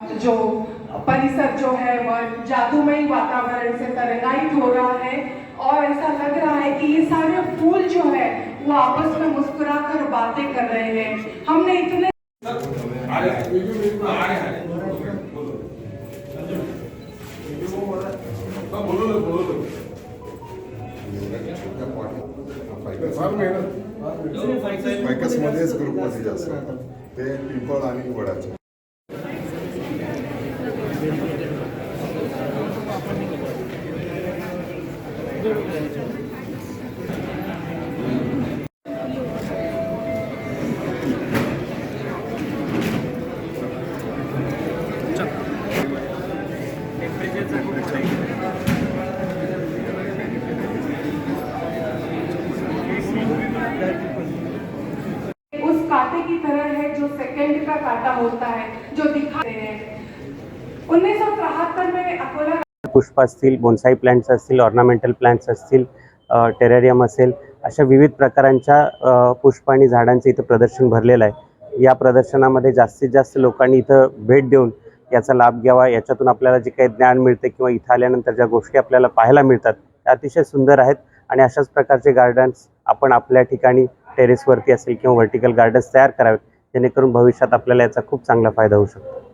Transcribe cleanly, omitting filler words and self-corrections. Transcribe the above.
जो परिसर जो है वह जादूमयी वातावरण से तरंगायित हो रहा है और ऐसा लग रहा है कि ये सारे फूल जो है वो आपस में मुस्कुराकर बातें कर रहे हैं। हमने इतने मध्येच ग्रुपमध्ये जास्त ते पिंपळ आणि वडाचे उस कांटे की तरह है जो सेकंड का कांटा होता है, जो दिखाते हैं। 1973 में अकोला पुष्प असतील, बोन्साई प्लांट्स असतील, ऑर्नामेंटल प्लांट्स असतील, टेरेरियम असेल, अशा विविध प्रकारांच्या पुष्प आणि झाडांचं इथं प्रदर्शन भरलेलं आहे। या प्रदर्शनामध्ये जास्तीत जास्त लोकांनी इथं भेट देऊन याचा लाभ घ्यावा। याच्यातून आपल्याला जे काही ज्ञान मिळते किंवा इथं आल्यानंतर ज्या गोष्टी आपल्याला पाहायला मिळतात त्या अतिशय सुंदर आहेत आणि अशाच प्रकारचे गार्डन्स आपण आपल्या ठिकाणी टेरेसवरती असेल किंवा व्हर्टिकल गार्डन्स तयार करावेत, जेणेकरून भविष्यात आपल्याला याचा खूप चांगला फायदा होऊ शकतो।